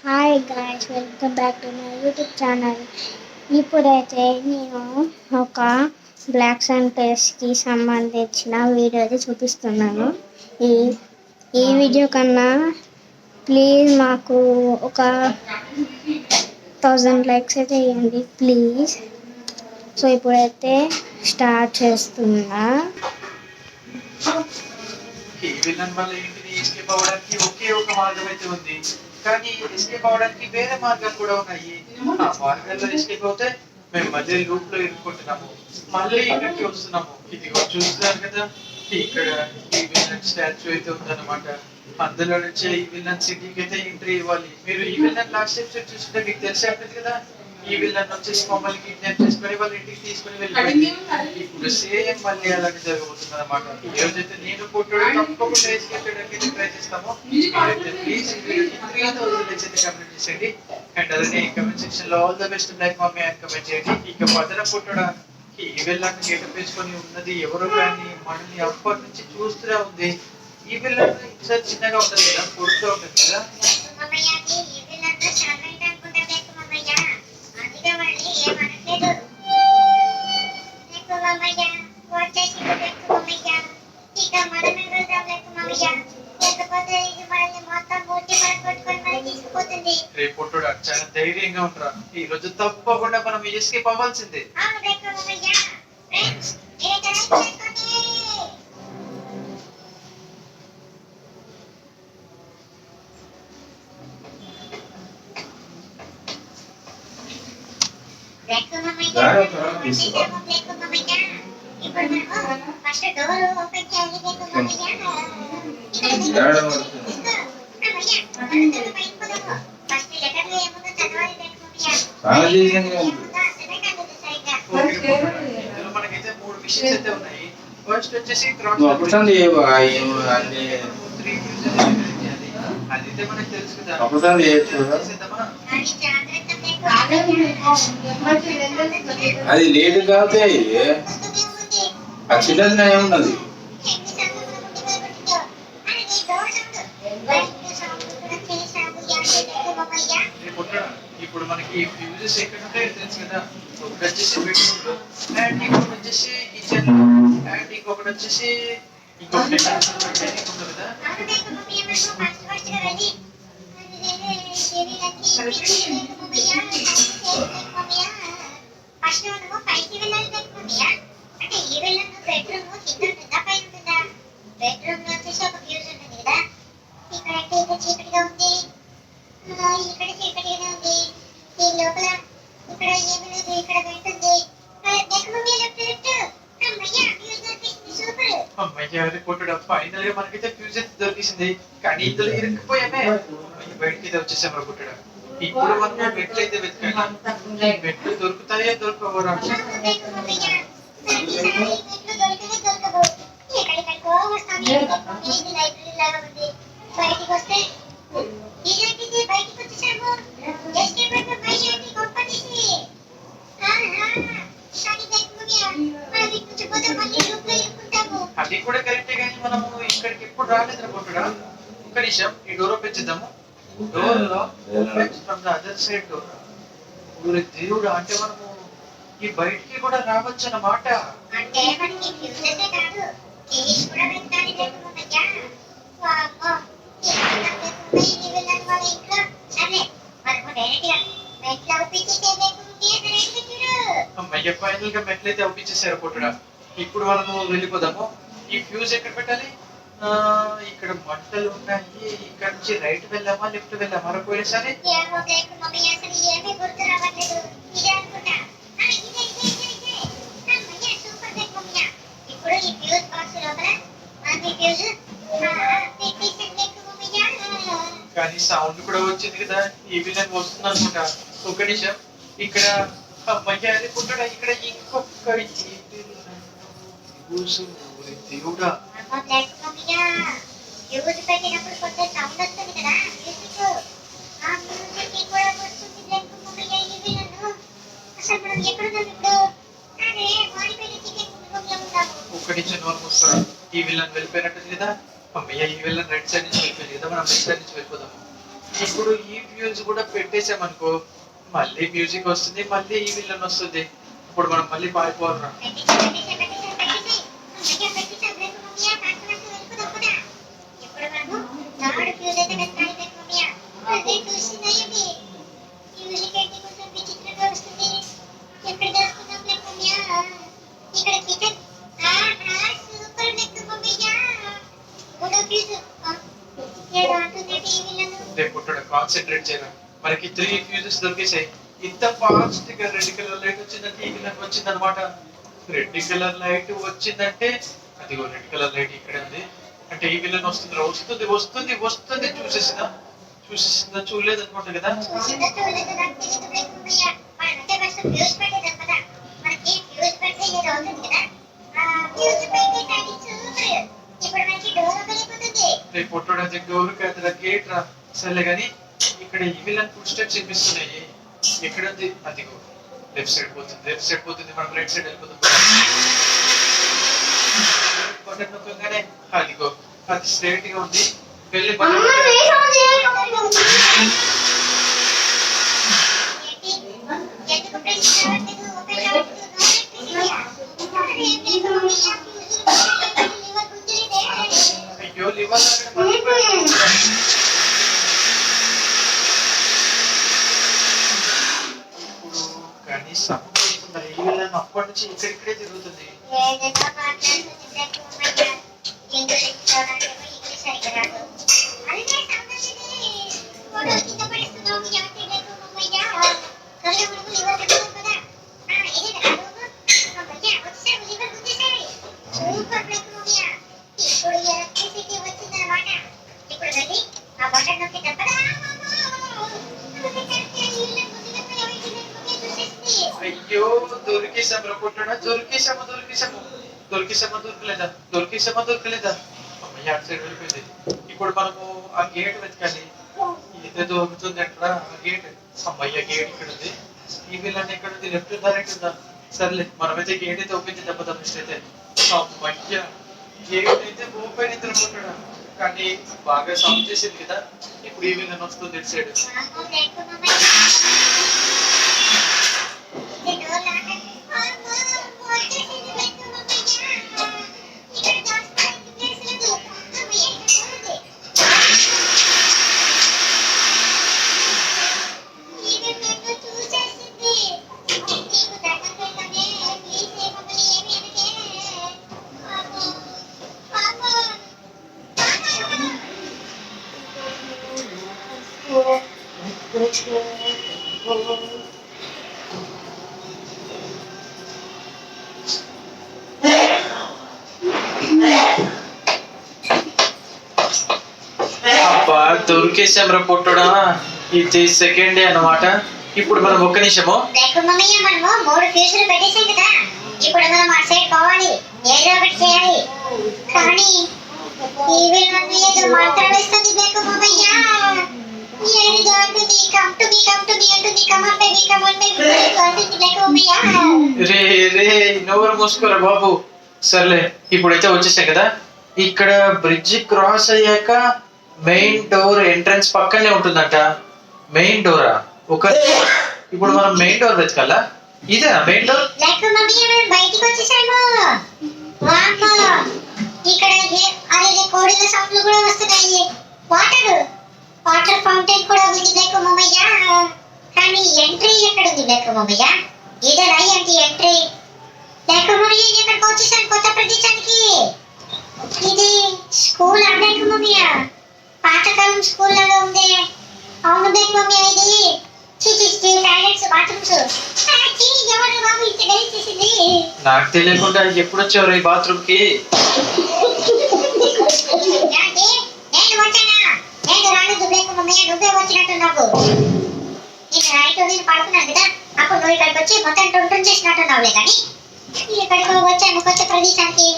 Hi guys, welcome back to my YouTube channel. ఇప్పుడైతే నేను ఒక బ్లాక్స్ అండ్ పేస్ట్కి సంబంధించిన వీడియో అయితే చూపిస్తున్నాను. ఈ ఈ వీడియో కన్నా ప్లీజ్ మాకు ఒక 1000 లైక్స్ అయితే ఇవ్వండి ప్లీజ్. సో ఇప్పుడైతే స్టార్ట్ చేస్తున్నా. విలన్ వల్ల ఇంటిని ఎస్కేప్ అవ్వడానికి ఒకే ఒక మార్గం అయితే ఉంది, కానీ ఎస్కేప్ అవ్వడానికి వేరే మార్గాలు కూడా ఉన్నాయి. ఆ మార్గాల్లో ఎస్కేప్ అవుతే మేము మళ్ళీ లూప్ లో ఇరుక్కుంటున్నాము, మళ్ళీ ఇక్కడికి వస్తున్నాము. ఇదిగో చూస్తున్నారు కదా, ఇక్కడ ఈ విలన్ స్టాచ్యూ అయితే ఉందన్నమాట. అందులో నుంచే ఈ విలన్ సిటీకి అయితే ఎంట్రీ ఇవ్వాలి. మీరు ఈ విలన్ లాస్ట్ ఎపిసోడ్ చూస్తుంటే మీకు తెలిసే ఉంటుంది కదా, ఈ వీళ్ళని వచ్చేసి మమ్మల్ని కిడ్నాప్ చేసుకుని వాళ్ళ ఇంటికి తీసుకుని వెళ్ళిపోయింది. ఇప్పుడు సేమ్ మళ్ళీ అలాగే జరగబోతుంది అనమాట. ఈ రోజైతే నేను ఫోటో తప్పకుండా వేసుకెళ్ళడానికి ట్రై చేస్తాము. ప్లీజ్ 3000 లైక్స్ అయితే కమెంట్ చేసేయండి. అండ్ అలానే కమెంట్ సెక్షన్ లో all the best black mummy అని కమెంట్ చేయండి. ఇక పదన ఫోటోడా ఈ వీళ్ళని గేటప్ వేసుకొని ఉన్నది ఎవరో కానీ మనల్ని అప్పటి నుంచి చూస్తూనే ఉంది. ఈ వీళ్ళని ఇంత చిన్నగా ఉంటుంది కదా, పొడుతూ ఉంటుంది కదా. రేపు చాలా ధైర్యంగా ఉంటారా, ఈ రోజు తప్పకుండా మనం ఎస్కేప్ అవ్వాల్సిందే. మనకైతే 3 విషయాలు అయితే ఉన్నాయి. ఫస్ట్ వచ్చేసి అదైతే మనకు తెలుసు కదా. అది లేట్ కాకపోతే చిన్నది ఏమున్నది. ఇప్పుడు మనకి ఫ్యూజెస్ ఎక్కడ ఉంటాయో తెలుసు కదా. ఒకటి వచ్చేసి బెడ్రూమ్ లో, అండ్ ఇంకొకటి వచ్చేసి కిచెన్, అండ్ ఇంకొకటి వచ్చేసి ఇంకొకటి ఉంది కదా. బెడ్రూమ్ లో వచ్చేసి ఒక ఫ్యూజ్ ఉంటుంది కదా. ఇక్కడైతే ఇంకా చీకటిగా ఉంది, ఇక్కడ చీకటిగానే ఉంది. దీని లోపల ఇక్కడ ఏమి లేదు, ఇక్కడ వెంట్ ఉంది. ఫైనల్ గా మనకైతే ఫ్యూజ్ దొరికింది, కానీ ఇందులో ఇరుక్కుపోయామే. బయటకి వచ్చేసాము పుట్టడం. ఇప్పుడు మనం మెట్లు అయితే వెతకాలి. మెట్లు దొరుకుతాయో దొరకవరా? అది కూడా కరెక్టే, కానీ మనము ఇక్కడికి ఎప్పుడు రాలేదు అనుకుంటున్నా. ఒక్క నిమిషం, ఈ డోర్ ఓపెన్ చేద్దాము. డోర్ లో from the other side door. ఊరి దేవుడు, అంటే మనము ఈ బయటికి కూడా రావచ్చు అన్నమాట. అమ్మయ్య, ఫైనల్ గా మెట్లయితే ఒప్పించేసారు పుట్టడా. ఇప్పుడు మనము వెళ్ళిపోదాము. ఈ ఫ్యూజ్ ఎక్కడ పెట్టాలి? ఇక్కడ మంటలు ఉన్నాయి. ఇక్కడ నుంచి రైట్ వెళ్ళామా లెఫ్ట్ వెళ్ళామా పోయిన సరే. కానీ సౌండ్ కూడా వచ్చింది కదా, ఈ విలన్ వస్తుంది అనుకుంటా. ఒక నిమిషం, ఇక్కడ అమ్మయ్య అనుకుంటాడా, ఇక్కడ ఇంకొక దేవుడా. ఒక్కటి నోరు మూస్తాడు. ఈ విలన్ వెళ్ళిపోయినట్టుంది కదా. అమ్మయ్య, ఈ విలన్ రైట్ సైడ్ నుంచి వెళ్ళిపోయింది కదా, మనం రైట్ సైడ్ నుంచి వెళ్ళిపోదాము. ఇప్పుడు ఈ ఫ్యూజ్ కూడా పెట్టేసామనుకో మళ్ళీ మ్యూజిక్ వస్తుంది, మళ్ళీ ఈ విలన్ వస్తుంది. ఇప్పుడు మనం మళ్ళీ పారిపోవాలి. కాన్సన్ట్రేట్ చేయడం. మనకి 3 ఫ్యూజెస్ దొరికేసాయి. ఇంత ఫాస్ట్ గా రెడ్ కలర్ లైట్ వచ్చిందంటే ఈ విలన్ వచ్చింది అనమాట. రెడ్ కలర్ లైట్ వచ్చిందంటే అదిగో రెడ్ కలర్ లైట్ ఇక్కడ ఉంది అంటే ఈ విలన్ వస్తుంది వస్తుంది వస్తుంది వస్తుంది. చూసేసిందా చూడలేదు అనుకుంటా కదా. రేపు పొట్టడానికి డోర్ కదా గేట్ రా సర్లే కానీ ఇక్కడ ఈ విలన్ ఫుడ్ స్టెప్స్ వినిపిస్తున్నాయి. ఎక్కడ ఉంది? అదిగో లెఫ్ట్ సైడ్ పోతుంది మనం రైట్ సైడ్ వెళ్ళిపోతుంది. బటన్ నొక్కగానే అదిగో అది స్ట్రైట్ గా ఉంది. వెళ్ళి అయ్యో లివర్ కనీసం ఈ విలన్ అప్పటి నుంచి ఇక్కడిక్కడే తిరుగుతుంది. అయ్యో దొరికేసాము రొట్టడా దొరికేసాము దొరకలేదా అమ్మయ్య అటు సైడ్ వెళ్ళిపోయింది. ఇప్పుడు మనము ఆ గేట్ వెతకాలి. ఏదో దొరుకుతుంది అంటారా ఆ గేట్. అమ్మయ్య గేట్ ఇక్కడ ఉంది. ఈ విలన్ ఎక్కడ ఉంది? లెఫ్ట్ ఉందా రైట్ ఉందా? సర్లే మనమైతే గేట్ అయితే ఓపెన్ చేద్దాం ఫస్ట్ అయితే. అమ్మయ్య గేట్ అయితే ఓపెన్ అయితే రొట్టడా కానీ బాగా సౌండ్ చేసింది కదా. ఇప్పుడు ఈ విలన్ వస్తుంది ఇటు సైడ్. అబ్బా దొరికేసాం రా పొట్టుడా. ఇది సెకండ్ డే అన్నమాట. ఇప్పుడు మనం ఒక్క నిమిషము మనము 3 ఫ్యూజులు పెట్టేసాం కదా. ఇప్పుడు మనం అటు సైడ్ పోవాలి, ఏదో ఒకటి చేయాలి. కానీ ఈ విలన్ ఏదో మాట్లాడేస్తుంది బేకు మామయ్య. ఏది అంటుంది కమ్ టు మీ అంటుంది. కమాన్ బేబీ అంటుంది బేకు మామయ్య. రే నోరు మూసుకోరా బాబు. సర్లే ఇప్పుడైతే వచ్చేసాం కదా. ఇక్కడ బ్రిడ్జ్ క్రాస్ అయ్యాక మెయిన్ డోర్ ఎంట్రన్స్ పక్కనే ఉంటుందంట. Main Dora? ఇప్పుడు మనం మెయిన్ డోర్ వెతకాలా? ఇదేనా మెయిన్ డోర్? బయటికి వచ్చేసాము. ఇక్కడ అరే కోడిల సౌండ్లు కూడా వస్తున్నాయి. వాటర్ ఫౌంటైన్ కూడా ఉంది బేకు మామయ్య. కానీ ఎంట్రీ ఎక్కడ ఉంది బేకు మామయ్య? ఇదర్ ఐ అంటే ఎంట్రీ. బేకు మామయ్య ఎక్కడికి వచ్చేసాను కొత్త ప్రదేశానికి. ఇది స్కూల్ బేకు మామయ్య. పాతకాలం స్కూల్ లాగా ఉంది. అవును బేకు మామయ్య ఇది టాయిలెట్స్ బాత్రూమ్స్. ఎవరు బాబు ఇంత గలీజ్ చేసింది? నాకు తెలియకుండా ఎప్పుడు వచ్చావు ఈ బాత్రూమ్ కి? నేను వచ్చానా? నేను రాలేదు బేకు మామయ్య, నువ్వే వచ్చినట్టు. నాకు నేను రైట్ నేను పడుకున్నాను కదా. అప్పుడు నువ్వు ఇక్కడికి వచ్చి మొత్తం టొంటం చేసినట్టున్నావులే. కానీ ఇక్కడికి వచ్చాను కొత్త ప్రదేశానికి.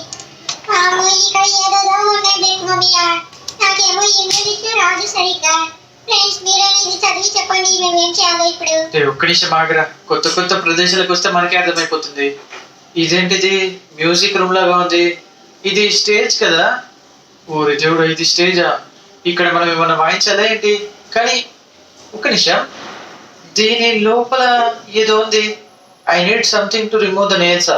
ఇక్కడ ఏదో ఉన్నాయి బేకు మామయ్య. నాకేమో ఇంగ్లీష్ రాదు సరిగ్గా. ఫ్రెండ్స్ మీరేది చదివి చెప్పండి, మేము ఏం చేయాలో ఇప్పుడు. ఒక్క నిమిషం ఆగరా. కొత్త ప్రదేశాలకు వస్తే మనకే అర్థమైపోతుంది. ఇదేంటిది మ్యూజిక్ రూమ్ లాగా ఉంది. ఇది స్టేజ్ కదా. ఊరి దేవుడు ఇది స్టేజా? ఇక్కడ మనం ఏమైనా వాయించాలా ఏంటి? కానీ ఒక నిమిషం, దీని లోపల ఏదో ఉంది. I need something to remove the nails.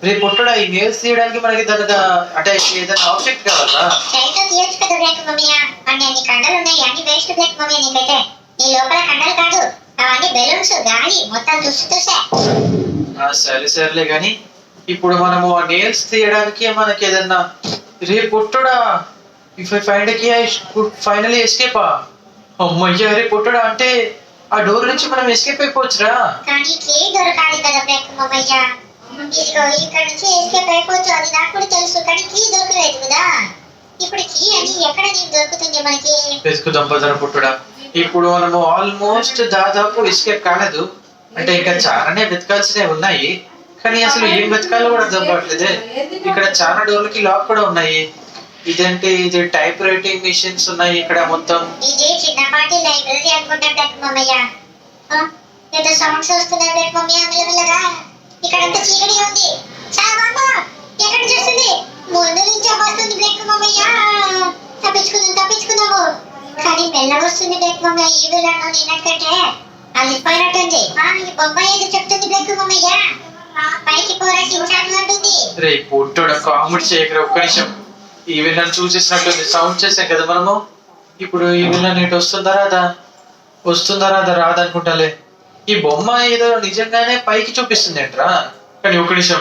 రేపు పుట్టడా ఈ నేల్స్ తీయడానికి మనకి దానికి అంటే ఏదైనా ఆబ్జెక్ట్ కావాలా? చేతితో తీయొచ్చు కదా బ్లాక్ మమ్మీ. అన్ని కండలు ఉన్నాయి, అన్ని వేస్ట్ బ్లాక్ మమ్మీ. నీకైతే నీ లోపల కండలు కాదు, అవన్నీ బెలూన్స్, గాలి మొత్తం తుసే. సరేలే కానీ ఇప్పుడు మనము ఆ నేల్స్ తీయడానికి మనకి ఏదన్నా రేపు పుట్టడా ఇఫ్ ఐ ఫైండ్ కి ఐ కుడ్ ఫైనలీ ఎస్కేప్. అమ్మయ్య, రేపు పుట్టడా అంటే ఆ డోర్ నుంచి మనం ఎస్కేప్ అయిపోవచ్చురా. కానీ కీ దొరకాలి కదా బ్లాక్ మమ్మయ్య. ఇదిగో ఇక్కడ నుంచి ఎస్కేప్ అయిపోవచ్చు, అది నాకు కూడా తెలుసు. కానీ కీ దొరకలేదు కదా. ఇప్పుడు కీ అని ఎక్కడ నీకు దొరుకుతుంది మనకి? వెతుకుదాం పదర పుట్టడా. ఇప్పుడు మనము ఆల్మోస్ట్ దాదాపు ఎస్కేప్ కాలేదు. అంటే ఇంకా చాలానే వెతకాల్సినవి ఉన్నాయి, కానీ అసలు ఏం వెతకాలో కూడా అర్థం కావట్లేదే. ఇక్కడ చాలా డోర్లకి లాక్ కూడా ఉన్నాయి. ఇదంటే ఇది టైప్ రైటింగ్ మిషన్స్ ఉన్నాయి ఇక్కడ మొత్తం. ఇది చిన్నపాటి లైబ్రరీ అనుకుంటా బ్లాక్ మమ్మయ్య. ఏదో సౌండ్స్ వస్తున్నాయి బ్లాక్ మమ్మయ్య, మెల్లమెల్లగా. ఇక్కడంతా చీకటి ఉంది. సామామ ఎక్కడ చూస్తుంది? ముందు నుంచి వస్తుంది బ్లాక్ మమ్మయ్య. తప్పించుకుందాము. కానీ మెల్లగా వస్తుంది బ్లాక్ మమ్మయ్య. ఈ విలన్ను నేనకంటే అలిపోయినట్టుంది. ఈ బొమ్మాయి ఏదో చెప్తుంది బ్లాక్ మమ్మయ్య. పైకి పోరా సించాను అంటుంది. రే పుట్టోడ కామెడీ చేయకరా ఒక్క నిమిషం. ఈ విలన్ చూసేసినట్టుంది, సౌండ్ చేసాం కదా మనము. ఇప్పుడు ఈ విలన్ ఇటు వస్తుందా రాదా రాదనుకుంటాలే. ఈ బొమ్మ ఏదో నిజంగానే పైకి చూపిస్తుంది ఏంట్రా. కానీ ఒక్క నిమిషం,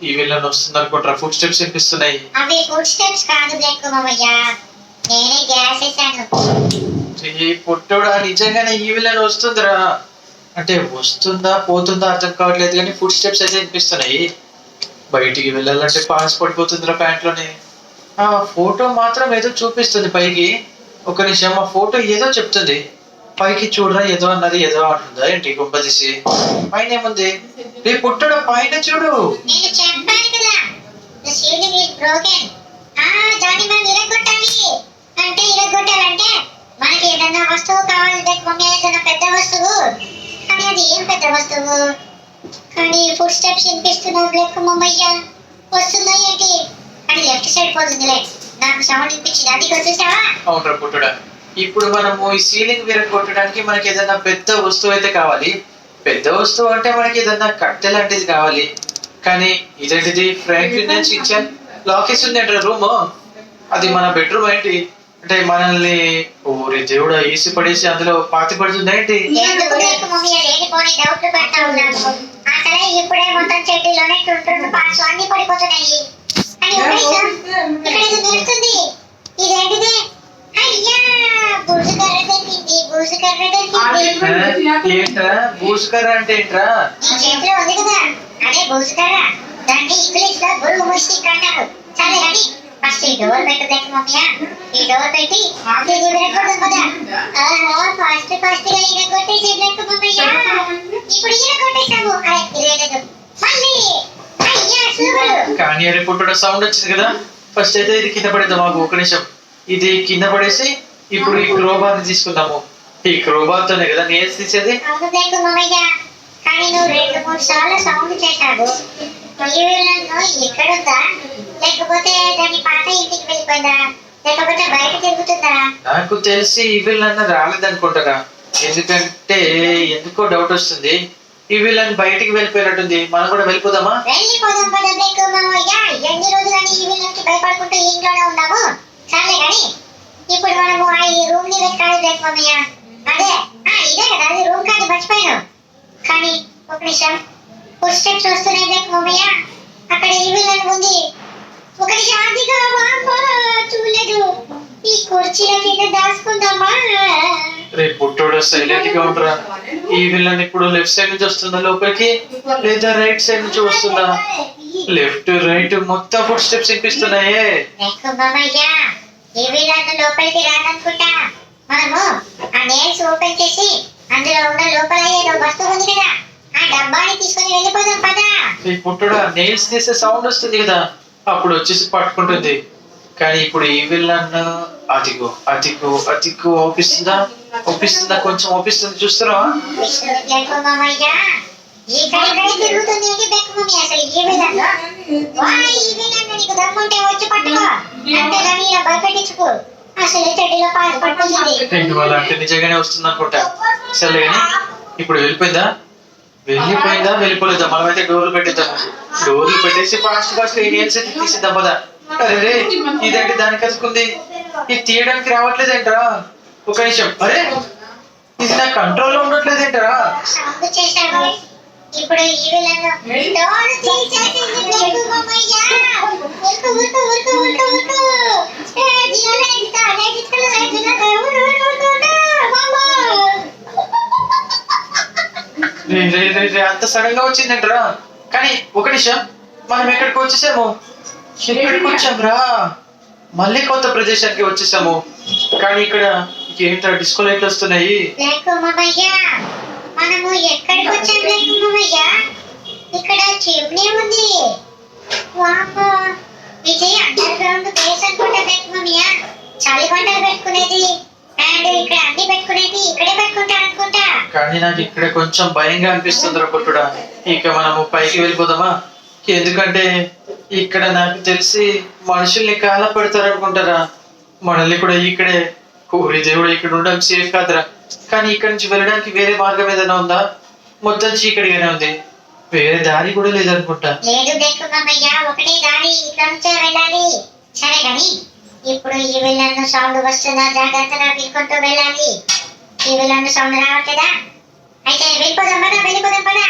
ఈ విలన్ వస్తుంది అనుకుంటారా? ఫుడ్ స్టెప్స్ వినిపిస్తున్నాయి. అవి ఫుడ్ స్టెప్స్ కాదు బ్లాక్ మమ్మయ్య, నేనే గ్యాస్ వేసాను. ఈ పుట్టోడా నిజంగానే ఈ విలన్ వస్తుందిరా. అంటే వస్తుందా పోతుందా అర్థం కావట్లేదు, కానీ ఫుడ్ స్టెప్స్ అయితే వినిపిస్తున్నాయి. బయటికి వెళ్ళాలంటే పాస్ పడిపోతుందిరా ప్యాంట్లోనే. ఆ ఫోటో మాత్రం ఏదో చూపిస్తుంది పైకి. ఒక నిమిషం, ఆ ఫోటో ఏదో చెప్తుంది. పైకి చూడరా ఏదో అన్నది, ఏదో అంటుందా ఏంటి గుంపదీసి? పైన ఏముంది? రేపు పుట్టడా పైన చూడు. నేను చెప్పాను కదా, the ceiling is broken. దాన్ని మనం ఇరగొట్టాలి. అంటే ఇరగొట్టాలంటే మనకి ఏదైనా వస్తువు కావాలి బ్లాక్ మమ్మీ, ఏదైనా పెద్ద వస్తువు. కానీ అది ఏం పెద్ద వస్తువు? కానీ ఫుడ్ స్టెప్స్ వినిపిస్తున్నావు బ్లాక్ మమ్మయ్య. వస్తుందా ఏంటి? కానీ లెఫ్ట్ సైడ్ పోతుందిలే, నాకు సౌండ్ వినిపించింది. అది చూసావా? అవునరా పుట్టడా. ఇప్పుడు మనము ఈ సీలింగ్ విరగొట్టడానికి మనకి ఏదైనా పెద్ద వస్తువు అయితే కావాలి. పెద్ద వస్తువు అంటే మనకి ఏదైనా కట్టె లాంటిది కావాలి. కానీ ఇదేంటిది? ఫ్రాంక్లిన్ కిచెన్ లాకేసి ఉంది అంటారు రూమ్. అది మన బెడ్రూమ్ ఏంటి? అంటే మనల్ని ఓరి దేవుడా ఈసి పడేసి అందులో పాతి పడుతుంది ఏంటి? ఇప్పుడే మొత్తం చెట్టులోనే పార్ట్స్ అన్ని పడిపోతున్నాయి. ఇదేంటిది? అయ్యా బూజుకర్ర దొరికింది. ఏంట్రా బూసుకర్ర అంటే ఏంట్రా? ఈ చేతిలో ఉంది కదా, అదే బూజుకర్ర. దాన్ని ఇంగ్లీష్ లో బుల్ ముస్టిక్ అంటారు. సరే అని ఫస్ట్ ఈ డోర్ పెట్టు బ్లాక్ మమ్మయ్య. ఈ డోర్ పెట్టి ఇరగొడదాం కదా. ఫాస్ట్ గా ఇరగొట్టేసి బ్లాక్ మమ్మయ్య. ఇప్పుడు ఇరగొట్టేసాము. ఇరగలేదు మళ్ళీ. అయ్యా సూపర్. కానీ అరే పుట్టడా సౌండ్ వచ్చింది కదా. ఫస్ట్ అయితే ఇది కింద పడేద్దాం. మాకు ఒక నిమిషం, ఇది కింద పడేసి ఇప్పుడు ఈ క్రోబార్ తీసుకుందాము. ఈ క్రోబార్ తోనే కదా నేల్స్ తీసేది. అవును బ్లాక్ మమ్మయ్య, కానీ నువ్వు 2-3 సార్లు సౌండ్ చేశావు. ఈ విలన్ను ఎక్కడుందా? లేకపోతే దాని పాత ఇంటికి వెళ్ళిపోయిందా? లేకపోతే బయట తిరుగుతుందా? నాకు తెలిసి ఈ విలన్ రాలేదనుకుంటారా. ఎందుకంటే ఎందుకో డౌట్ వస్తుంది. ఈ విలన్ బయటికి వెళ్ళిపోయినట్టుంది. మనం కూడా వెళ్ళిపోదామా? వెళ్ళిపోదాం పద బ్లాక్ మమ్మయ్య. ఎన్ని రోజులని ఈ విలన్ కి భయపడుకుంటూ ఇంట్లోనే ఉన్నాము. సర్లే కానీ ఇప్పుడు మనము ఈ రూమ్ ని వెతకాలి బ్లాక్ మమ్మయ్య. అదే ఇదే కదా, అది రూమ్ కాదు, మర్చిపోయాను. కానీ ఒక నిమిషం, ఫుడ్ స్టెప్స్ వస్తున్నాయి బ్లాక్ మమ్మయ్య. అక్కడ ఈ విలన్ ఉంది. ఒక నిమిషం ఆదిగా చూడలేదు. ఈ కుర్చీల కింద దాచుకుందామా? రేపు పుట్టోడు సైలెంట్ గా ఉండరా. ఈ విలన్ ఇప్పుడు లెఫ్ట్ సైడ్ నుంచి వస్తుందా లోపలికి, లేదా రైట్ సైడ్ నుంచి వస్తుందా? లెఫ్ట్ రైట్ మొత్తం ఫుడ్ స్టెప్స్ వినిపిస్తున్నాయే. ఈ విలన్ లోపలికి రాదనుకుంటా. మనము ఆ నేల్స్ ఓపెన్ చేసి అందులో ఉన్న లోపల ఏదో వస్తువు ఉంది కదా, ఆ డబ్బాని తీసుకొని వెళ్ళిపోదాం పదా. ఈ పుట్టోడు నేల్స్ తీసే సౌండ్ వస్తుంది కదా, అప్పుడు వచ్చేసి పట్టుకుంటుంది. కానీ ఇప్పుడు ఈ విలన్ అదిగో అదిగో అదిగో ఓపిస్తుందా కొంచెం ఓపిస్తుంది. చూస్తున్నావా? తిరుగుతుంది ఏంటి బ్లాక్ మమ్మీ? అసలు ఈ విలన్ నీకు దమ్ముంటే వచ్చి పట్టుకో. అంటే దాన్ని ఇలా భయపెట్టించుకో. అసలు చెట్టులో పాలు పట్టుకుంది. రెండు వాళ్ళ అంటే నిజంగానే వస్తుంది అనుకుంటా. సరే కానీ ఇప్పుడు వెళ్ళిపోయిందా వెళ్ళిపోలేదా? మనమైతే డోర్లు పెట్టేద్దాము. డోర్లు పెట్టేసి ఫాస్ట్ ఏరియల్స్ తీసిద్దాం పదా. అరే రే ఇదేంటి దానికి కసుకుంది, ఇది తీయడానికి రావట్లేదేంట్రా? ఒక నిమిషం, అరే ఇది నా కంట్రోల్లో ఉండట్లేదేంట్రా? సౌండ్ చేశావు. ఇప్పుడు ఈ విలన్ డోర్ తీసేసింది బ్లేకు మామయ్య. ఉరుకు ఉరుకు ఉరుకు ఉరుకు ఉరుకు. జీవన ఎంత అనేటికలు రైతులకు ఉరుకు మామా. అంత సడన్ గా వచ్చిందంటరా? కానీ ఒక నిమిషం, మనం ఎక్కడికి వచ్చేసాము? ఎక్కడికి వచ్చాంరా? మళ్ళీ కొత్త ప్రదేశానికి వచ్చేసాము. కానీ ఇక్కడ ఏంట్రా డిస్కో లైట్లు వస్తున్నాయి? బ్లేకు మామయ్య, మనము ఎక్కడికి వచ్చాం బ్లేకు మామయ్య? ఇక్కడ చిమ్నీ ఉంది. వామ్మో, ఇది అండర్ గ్రౌండ్ బేస్ అనుకుంటా బ్లేకు మామయ్య. చలి వంటలు పెట్టుకునేది అండ్ ఇక్కడ అన్ని పెట్టుకునేది ఇక్కడే పెట్టుకుంటారు అనుకుంటా. కానీ నాకు ఇక్కడ కొంచెం భయంగా అనిపిస్తుంది కొట్టుడా. ఇక మనము పైకి వెళ్ళిపోదామా? ఎందుకంటే ఇక్కడ నాకు తెలిసి మనుషుల్ని కాల పెడతారు అనుకుంటారా. మనల్ని కూడా ఇక్కడే కోరి దేవుడు ఇక్కడ ఉండడం సేఫ్ కాదురా. కానీ ఇక్కడ నుంచి వెళ్ళడానికి వేరే మార్గం ఏదైనా ఉందా? మొత్తం చీకటిగానే ఉంది, వేరే దారి కూడా లేదనుకుంటా. లేదు బ్లేకు మామయ్య, ఒకటే దారి, ఇక్కడ నుంచే వెళ్ళాలి. సరే గాని ఇప్పుడు ఈ విలన్ సౌండ్ వస్తుందా జాగ్రత్తగా వినుకుంటూ వెళ్ళాలి. ఈ విలన్ సౌండ్ రావట్లేదా? అయితే వెళ్ళిపోదాం పదా.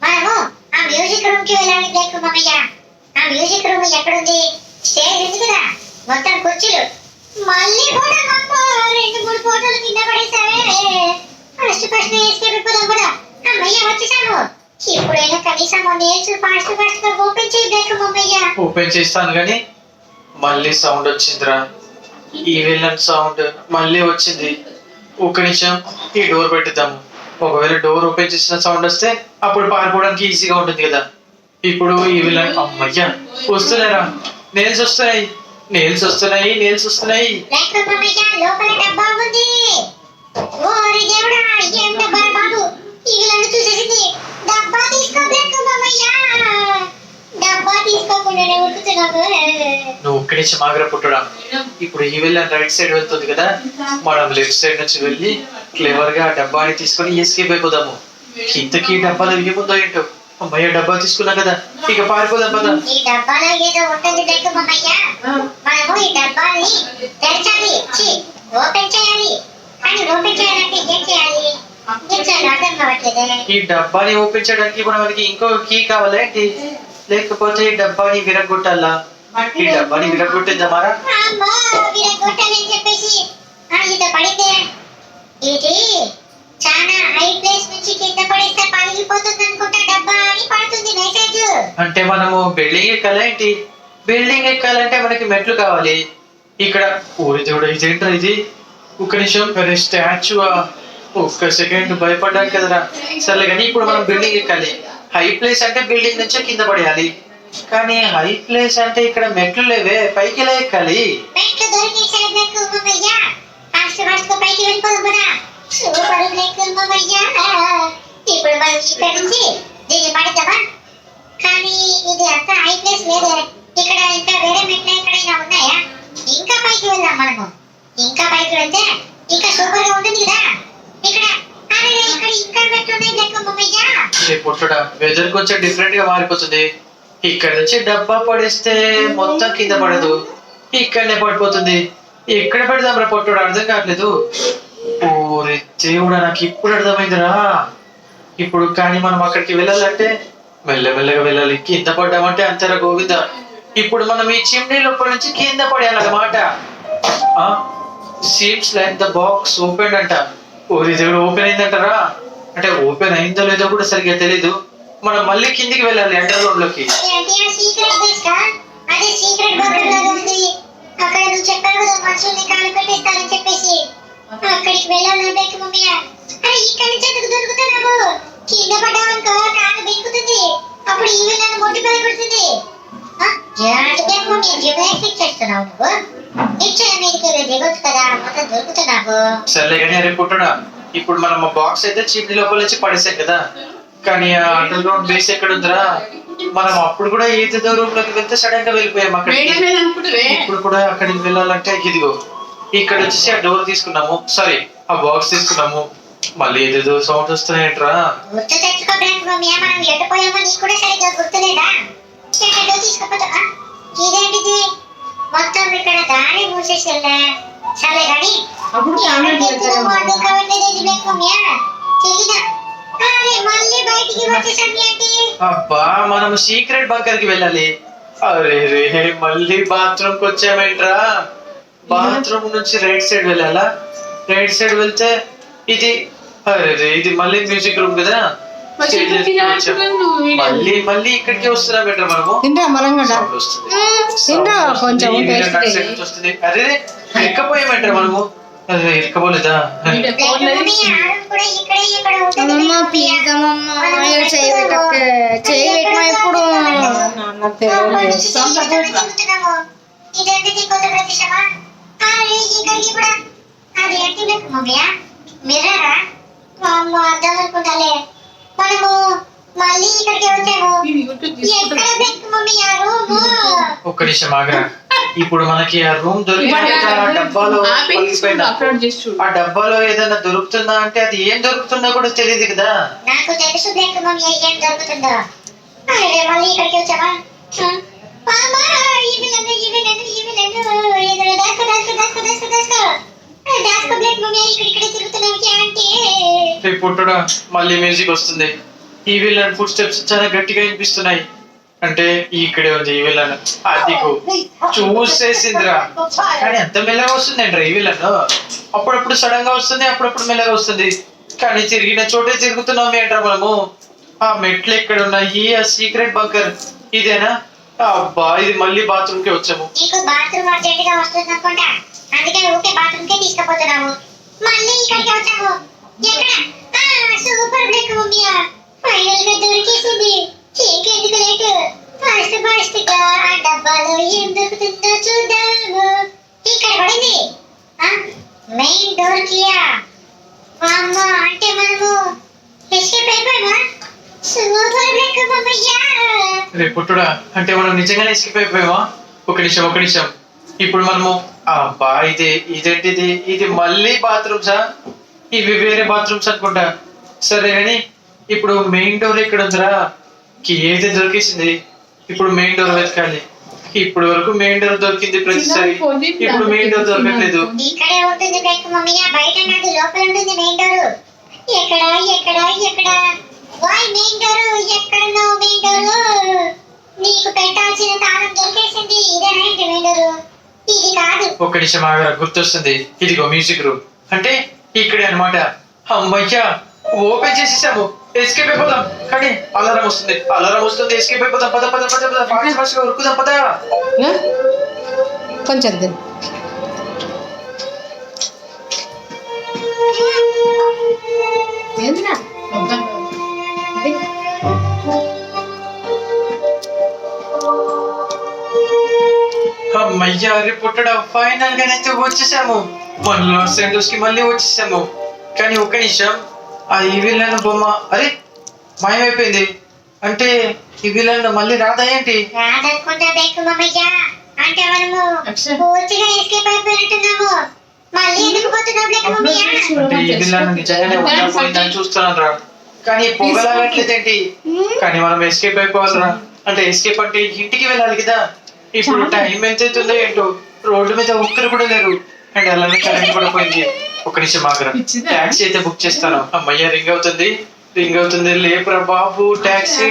మనము ఆ మ్యూజిక్ రూమ్ కి వెళ్ళాలి బ్లేకు మామయ్య. ఆ మ్యూజిక్ రూమ్ ఎక్కడుంది? స్టేజ్ ఉంది కదా, మొత్తం కుర్చీలు. మళ్ళీ కూడా రెండు మూడు ఫోటోలు కింద పడేసావే. ఫస్ట్ ఎస్కేప్ అయిపోదాం పదా. అమ్మయ్య వచ్చేసాము. ఇప్పుడైనా కనీసం నేల్స్ ఫాస్ట్ గా ఓపెన్ చేయి బ్లేకు మామయ్య. ఓపెన్ చేస్తాను కానీ మళ్ళీ సౌండ్ వచ్చిందిరా. ఈ విలన్ సౌండ్ మళ్ళీ వచ్చింది. ఒక నిమిషం, ఈ డోర్ పెట్టిద్దాము. ఒకవేళ డోర్ ఓపెన్ చేసిన సౌండ్ వస్తే అప్పుడు పారిపోవడానికి ఈజీగా ఉంటుంది కదా. ఇప్పుడు ఈ విలన్ అమ్మయ్యా వస్తున్నారా? నేల్స్ వస్తున్నాయి. బ్లేకు మామయ్య, లోపల డబ్బా ఉంది. ఓరి దేవుడా, ఏం డబ్బా బాబు? ఈ విలన్ చూసేసింది. డబ్బా తీసుకో బ్లేకు మామయ్య. డబ్బా తీసుకోకుండానే ఉరుకుతున్నావు. నువ్వు ఒక్కడి నుంచి మాగ్ర పుట్టడా. ఇప్పుడు ఈ విలన్ రైట్ సైడ్ వెళ్తుంది కదా, మనం లెఫ్ట్ సైడ్ నుంచి వెళ్ళి క్లెవర్ గా డబ్బాని తీసుకొని ఎస్కేప్ అయిపోదాము. ఇంతకీ డబ్బాలో ఏముందో ఏంటో. అమ్మయ్య డబ్బా తీసుకున్నా కదా, ఇక పారిపోదాం పదా. ఈ డబ్బాలో ఏదో ఉంటుంది బ్లేకు మామయ్య. మనము ఈ డబ్బాని తెరచాలి, ఓపెన్ చేయాలి. కానీ ఓపెన్ చేయాలంటే ఏం చేయాలి? అర్థం కావట్లేదే. ఈ డబ్బాని ఓపెన్ చేయడానికి మనకి ఇంకో కీ కావాలేంటి? లేకపోతే ఈ డబ్బాని విరగొట్టాలా? ఈ డబ్బాని విరగొట్టేద్దామారా? అమ్మా, విరగొట్టాలని చెప్పేసి ఇది పడితే ఇది చాలా హై ప్లేస్ నుంచి కింద పడేస్తే పగిలిపోతుంది అనుకుంటా. డబ్బా అని పడుతుంది మెసేజ్. అంటే మనము బిల్డింగ్ ఎక్కాలా ఏంటి? బిల్డింగ్ ఎక్కాలంటే మనకి మెట్లు కావాలి. ఇక్కడ ఊరి దేవుడు ఇదేంట్రా ఇది? ఒక్క నిమిషం, అరే స్టాచ్యూ. ఒక్క సెకండ్ భయపడ్డాను కదరా. సర్లే కానీ ఇప్పుడు మనం బిల్డింగ్ ఎక్కాలి. హై ప్లేస్ అంటే బిల్డింగ్ నుంచే కింద పడేయాలి. కానీ హై ప్లేస్ అంటే ఇక్కడ మెట్లు లేవే, పైకి ఎలా ఎక్కాలి? మెట్లు దొరికేసాయి బ్లేకు మామయ్య. ఫాస్ట్ పైకి వెళ్ళిపోదాం కదా. సూపర్ బ్లేకు మామయ్య. ఇప్పుడు మనం ఇక్కడ నుంచి దీన్ని పడతామా? కానీ ఇది అంత హై ప్లేస్ లేదే. ఇక్కడ ఇంకా వేరే మెట్లు ఎక్కడైనా ఉన్నాయా? ఇంకా పైకి వెళ్దాం మనము. ఇంకా పైకి వెళ్తే ఇంకా సూపర్ గా ఉంటుంది కదా. ఇక్కడ ఇక్కడ మెట్లు ఉన్నాయి బ్లేకు మామయ్య. పుట్టడా వెదర్ కొంచెం డిఫరెంట్ గా మారిపోతుంది. ఇక్కడ నుంచి డబ్బా పడేస్తే మొత్తం కింద పడదు, ఇక్కడనే పడిపోతుంది. ఎక్కడ పెడదాం రా పొట్టుడు? అర్థం కావట్లేదు. ఓరి దేవుడా, నాకు ఇప్పుడు అర్థమైందిరా. ఇప్పుడు కానీ మనం అక్కడికి వెళ్ళాలంటే మెల్లమెల్లగా వెళ్ళాలి. కింద పడ్డామంటే అంతేరా గోవింద. ఇప్పుడు మనం ఈ చిమ్నీ లోపల నుంచి కింద పడేయాలన్నమాట. Seems like the box open అంట. ఓరి దేవుడు, ఓపెన్ అయిందంటారా? అంటే ఓపెన్ అయిందో లేదో కూడా సరిగ్గా తెలీదు. మనం మళ్ళీ కిందికి వెళ్ళాలి అండర్ గ్రౌండ్ లోకి. అక్కడ నువ్వు చెప్పావు కదా మనుషుల్ని కాలు పెట్టేస్తారని చెప్పేసి. అక్కడికి వెళ్ళాలంటే మమ్మీ ఇక్కడ నుంచి ఎందుకు దొరుకుతున్నావు? కింద పడ్డావనుకో కాలు బెక్కుతుంది. అప్పుడు ఈ వెళ్ళాను మొట్టి భయపడుతుంది. చేస్తున్నావు నువ్వు. నిశ్చయం మీదకి దిగొచ్చు కదా, మొత్తం దొరుకుతున్నావు. సర్లే కానీ అరే పుట్టడా, ఇప్పుడు మనం బాక్స్ అయితే చీప్ని లోపల నుంచి పడేసాం కదా. కానీ ఆ అండర్ గ్రౌండ్ బేస్ ఎక్కడ ఉందిరా? మనం అప్పుడు కూడా ఏదో రూమ్ లోకి వెళ్తే సడన్ గా వెళ్ళిపోయాం అక్కడికి. ఇప్పుడు కూడా అక్కడికి వెళ్ళాలంటే ఇదిగో ఇక్కడ వచ్చేసి ఆ డోర్ తీసుకున్నాము, సారీ ఆ బాక్స్ తీసుకున్నాము. మళ్ళీ ఏదేదో సౌండ్ వస్తున్నాయంట్రా. గుర్తు తెచ్చుకో బ్లాక్ మమ్మీ, మనం ఎట్టుపోయామో నీకు కూడా సరిగ్గా గుర్తులేదా? ఎక్కడో తీసుకుపోతా. ఇదేంటిది మొత్తం ఇక్కడ దారి మూసేసిందా? సరే కానీ అప్పుడు కామెంట్ చేస్తారు మళ్ళీ బయటికి వచ్చేసాం ఏంటి? అబ్బా మనం సీక్రెట్ బంకర్ కి వెళ్ళాలి. అరే రే మళ్ళీ బాత్రూమ్ కి వచ్చామేంట్రా. బాత్రూమ్ నుంచి రైట్ సైడ్ వెళ్ళాలా? రైట్ సైడ్ వెళ్తే ఇది, అరే రే ఇది మళ్ళీ మ్యూజిక్ రూమ్ కదా. స్టేజ్ దగ్గరికి వచ్చాం. మళ్ళీ మళ్ళీ ఇక్కడికి వస్తున్నాం ఏంట్రా మనము. తింటా మరంగడ సౌండ్ వస్తుంది. తింటా కొంచెం ఈ వీడియో టేస్ట్ నాకు సెకండ్స్ వస్తుంది. అరే రే ఎక్కపోయామేంట్రా మనము. అరే ఎక్కపోలేదా? అమ్మమ్మ ప్లీజ్ అమ్మమ్మ చేయి పెట్టక్క, చేయి పెట్టమా ఇప్పుడు. ఇదేంటిది కొత్త ప్రదేశమా? అరే ఇక్కడికి కూడా అదేంటి మమ్మీయా మిర్రరా? అర్థం అనుకుంటాలే. మనము మళ్ళీ ఇక్కడికి వచ్చాము. ఎక్కడ బ్రేక్ మమ్మీ ఆ రూము? ఒక్క నిమిషం ఆగరా. ఇప్పుడు మనకి ఆ రూమ్ దొరికింది. ఆ డబ్బాలో పగిలిపోయిన ఆ డబ్బాలో ఏదైనా దొరుకుతుందా అంటే అది ఏం దొరుకుతుందో కూడా తెలియదు కదా. నాకు తెలుసు బ్రేక్ మమ్మీ ఏం దొరుకుతుందో. అరే మళ్ళీ ఇక్కడికి వచ్చావా? మామా ఇవిలను ఏదో దాస్కో బ్రేక్ మమ్మీ ఇక్కడ తిరుగుతున్నావు ఆంటీ. రేపు పుట్టడా మళ్ళీ మ్యూజిక్ వస్తుంది. ఈ విలన్ ఫుట్ స్టెప్స్ చాలా గట్టిగా వినిపిస్తున్నాయి. అంటే ఇక్కడే ఉంది ఈ విలన్. అదిగో చూసేసిందిరా. కానీ ఎంత మెల్లగా వస్తుంది అంటారా ఈ విలన్. అప్పుడప్పుడు సడన్ గా వస్తుంది, అప్పుడప్పుడు మెల్లగా వస్తుంది. కానీ తిరిగిన చోటే తిరుగుతున్నాం ఏంటారా మనము. ఆ మెట్లు ఎక్కడ ఉన్నాయి? ఆ సీక్రెట్ బంకర్ ఇదేనా? అబ్బా ఇది మళ్ళీ బాత్రూమ్ కి వచ్చాము. నీకు బాత్రూమ్ అర్జెంట్ గా వస్తుంది అనుకుంటా, అందుకే ఊకే బాత్రూమ్ కే తీసుకుపోతున్నాము. మళ్ళీ ఇక్కడికి వచ్చాము. ఎక్కడ? సూపర్ బ్రేక్ మమ్మీ ఫైనల్ గా దొరికేసింది. ఇంకెందుకు లేట్, ఫాస్ట్ ఫాస్ట్ గా ఆ డబ్బాలో ఏం దొరుకుతుందో చూద్దాము. ఇక్కడ పడింది మెయిన్ డోర్ కియా. అమ్మ అంటే మనము ఎస్కేప్ అయిపోయామా? సూపర్ బ్రేక్ మమ్మయ్యా. రే పుట్టుడా అంటే మనం నిజంగానే ఎస్కేప్ అయిపోయామా? ఒక నిమిషం. ఇప్పుడు మనము అబ్బా ఇదేంటిది? ఇది మళ్ళీ బాత్రూమ్సా? ఇవి వేరే బాత్రూమ్స్ అనుకుంటా. సరే కానీ ఇప్పుడు మెయిన్ డోర్ ఇక్కడ ఉందిరా. ఏది దొరికేసింది. ఇప్పుడు మెయిన్ డోర్ వెతకాలి. ఇప్పుడు వరకు మెయిన్ డోర్ దొరికింది ప్రతిసారి, ఇప్పుడు మెయిన్ డోర్ దొరకట్లేదు. ఇక్కడే ఉంటుంది బ్రేక్ మమ్మయ్య, బయట కాదు లోపల ఉంటుంది మెయిన్ డోర్. ఎక్కడ వాయ్ మెయిన్ డోర్ ఎక్కడున్నావు? మెయిన్ డోర్ నీకు పెట్టాల్సిన తాళం దొరికేసింది. ఇదేనా మెయిన్ డోర్? ఇది కాదు. ఒక్క నిమిషం ఆగరా, గుర్తొస్తుంది. ఇదిగో మ్యూజిక్ రూమ్ అంటే ఇక్కడే అన్నమాట. అమ్మయ్యా ఓపెన్ చేసేసాము. ఎస్కేప్ అయిపోదాం. కానీ అలారం వస్తుంది. ఎస్కేప్ అయిపోదాం. పద ఫాస్ట్ గా ఉరుకుదాం. పద కొంచెం తిను. ఏందిరా? అమ్మయ్యా పుట్టడా ఫైనల్ గానైతే వచ్చేసాము. మన లాస్ ఏంజల్స్ కి మళ్ళీ వచ్చేసాము. కానీ ఒక్క నిమిషం, ఆ ఈ విలన్ బొమ్మ అరే మాయమైపోయింది. అంటే ఈ విలన్ మళ్ళీ రాదా ఏంటి? రాదనుకుంటా బ్రేక్ మమ్మయ్య. అంటే మనము పూర్తిగా ఎస్కేప్ అయిపోయినట్టున్నాము. మళ్ళీ ఎందుకు పోతున్నావు బ్రేక్ మమ్మయ్య? అంటే ఈ విలన్ నిజంగానే ఉండకపోయిందని చూస్తున్నాను రా. కానీ పొగలాగట్లేదేంటి? కానీ మనం ఎస్కేప్ అయిపోవాలరా. అంటే ఎస్కేప్ అంటే ఇంటికి వెళ్ళాలి కదా. ఇప్పుడు టైం ఎంత అవుతుందో ఏంటో, రోడ్డు మీద ఒక్కరు కూడా లేరు. అండ్ అలానే కరెంట్ కూడా పోయింది. ఒక నిమిషం ఆగరా, టాక్సీ అయితే బుక్ చేస్తాను. అమ్మయ్య రింగ్ అవుతుంది. లేపురా బాబు. టాక్సీ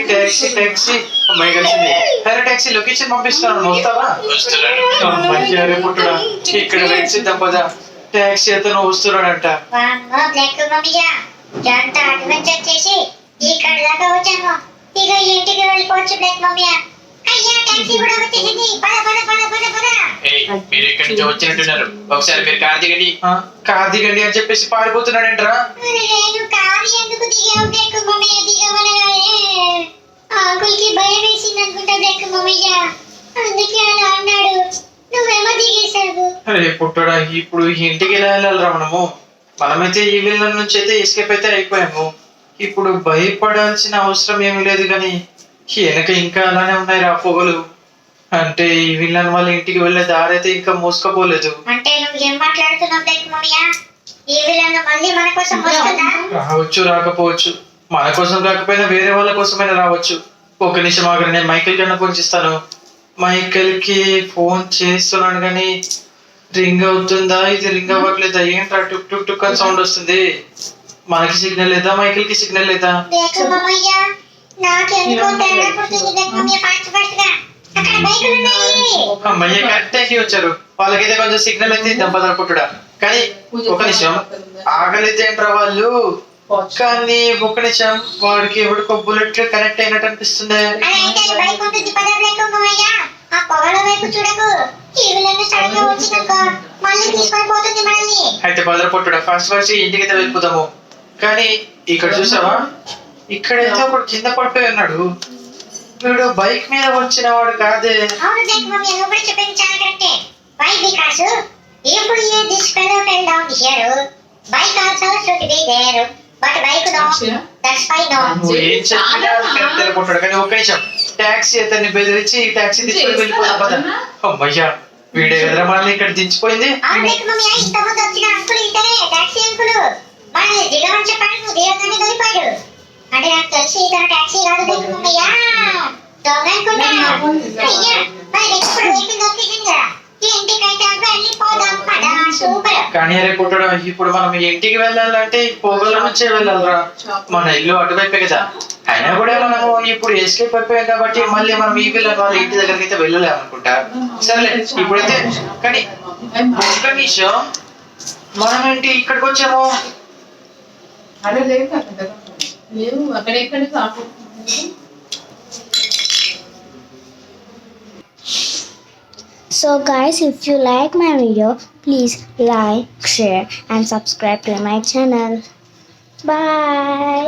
అమ్మాయి కలిసింది. వేరే టాక్సీ లొకేషన్ పంపిస్తాను, వస్తావా? అమ్మయ్య రే పుట్టుడా ఇక్కడ వెయిట్ చేద్దాం పదా. టాక్సీ అతను వస్తున్నాడంట. బ్రేక్ మమ్మయ్య ఎంత అడ్వెంచర్ చేసి ఇక్కడ దాకా వచ్చాము. ఇక ఇంటికి వెళ్ళిపోవచ్చు బ్రేక్ మమ్మయ్య. అయ్యా టాక్సీ కూడా వచ్చేసింది. పద. మీరు ఎక్కడి నుంచి వచ్చినట్టున్నారు. ఒకసారి మీరు కార్ దిగండి అని చెప్పేసి పారిపోతున్నాడంటరా. నేను కారు ఎందుకు దిగావు బ్రేక్ మమ్మయ్య? దిగమనగానే అంకుల్ కి భయం వేసింది అనుకుంటా బ్రేక్ మమ్మయ్య, అందుకే అలా అన్నాడు. నువ్వేమో దిగేశావు. అరే పుట్టడా ఇప్పుడు ఇంటికి ఎలా వెళ్ళాలరా మనమైతే ఈ విలన్ నుంచి అయితే ఎస్కేప్ అయితే అయిపోయాము. ఇప్పుడు భయపడాల్సిన అవసరం ఏమి లేదు. కానీ వెనక ఇంకా అలానే ఉన్నాయి రా పొగలు. అంటే ఈ విలన్ వాళ్ళ ఇంటికి వెళ్ళే దారి అయితే ఇంకా మోసుకపోలేదు. అంటే నువ్వు ఏం మాట్లాడుతున్నావు బ్రేక్ మమ్మయ్య? ఈ విలన్ మళ్ళీ మన కోసం వస్తుందా? రావచ్చు, రాకపోవచ్చు. మన కోసం కాకపోయినా వేరే వాళ్ళ కోసమైనా రావచ్చు. ఒక నిమిషం ఆగండి, నేను మైకేల్ కన్నా ఫోన్ చేస్తాను. మైకేల్ కి ఫోన్ చేస్తున్నాను కానీ రింగ్ అవుతుందా? ఇది రింగ్ అవ్వట్లేదా? ఏంట్రా టుక్ టుక్ టుక్ అని సౌండ్ వస్తుంది. మనకి సిగ్నల్ లేదా, మైకేల్ కి సిగ్నల్ లేదా? బ్రేక్ మమ్మయ్య, నాకెందుకో తేడా పుడుతుంది బ్రేక్ మమ్మయ్య. ఫాస్ట్ గా అక్కడ బైకులు ఉన్నాయి. అమ్మయ్య కరెక్ట్ వచ్చారు. వాళ్ళకైతే కొంచెం సిగ్నల్ అయితే దెబ్బలు పుట్టుడా. కానీ ఒక నిమిషం ఆగలేదేంట్రా వాళ్ళు. కానీ ఒక నిమిషం, వాడికి ఎవడికో బుల్లెట్ కనెక్ట్ అయినట్టు అనిపిస్తుంది. అరే అయితే బైక్ ఉంటుంది పద బ్రేక్ మమ్మయ్య. ఆ పొగల వైపు చూడకు. ఈ విలన్ సడన్ గా వచ్చిందనుకో మళ్ళీ తీసుకొని పోతుంది మనల్ని. అయితే బదర పొట్టుడా, ఫస్ట్ ఫస్ట్ ఇంటికైతే వెళ్ళిపోదాము. కానీ ఇక్కడ చూసావా, ఇక్కడైతే ఒకడు కింద పడిపోయి ఉన్నాడు. వీడు బైక్ మీద వచ్చిన వాడు కాదే. అవును బ్రేక్ మమ్మయ్య, నువ్వు కూడా చెప్పింది చాలా కరెక్టే. Why? Because ఇప్పుడు this fellow fell down here. Bike also should be there. But bike no. That's why no. నువ్వు ఏం చెప్పినా కరెక్ట్ అనుకుంటాడు. కానీ ఒక్క నిమిషం, టాక్సీ అతన్ని బెదిరించి ఈ టాక్సీ తీసుకొని వెళ్ళిపోదాం పద. అమ్మయ్యా, వీడే ఎదుర మనల్ని ఇక్కడ దించిపోయింది. అవును బ్రేక్ మమ్మయ్య, ఇంతకుముందు వచ్చిన అంకుల్ ఇతనే, టాక్సీ అంకుల్. మనల్ని దిగమని చెప్పాడు, నువ్వు దిగగానే దొరికిపోయాడు. అంటే నాకు తెలిసి ఇతను టాక్సీ కాదు బ్రేక్ మమ్మయ్య, దొంగ అనుకున్నాను. అయ్యా, మరి ఇప్పుడు వెహికల్ దొరికిందా? ఇంటికైతే వెళ్ళిపోదాం పద. సూపర్. కానీ అరే పుట్టడం, ఇప్పుడు మనం ఇంటికి వెళ్ళాలంటే పొగల నుంచే వెళ్ళాలరా. మన ఇల్లు అటువైపే కదా. అయినా కూడా మనము ఇప్పుడు ఎస్కేప్ అయిపోయాం కాబట్టి మళ్ళీ మనం ఈ విలన్ వాళ్ళ ఇంటి దగ్గరికి అయితే వెళ్ళలేము అనుకుంటా. సరేలే ఇప్పుడైతే. కానీ ఒక్క నిమిషం, మనం ఏంటి ఇక్కడికి వచ్చాము? లేవు అక్కడెక్కడ So guys, if you like my video, please like, share and subscribe to my channel. Bye.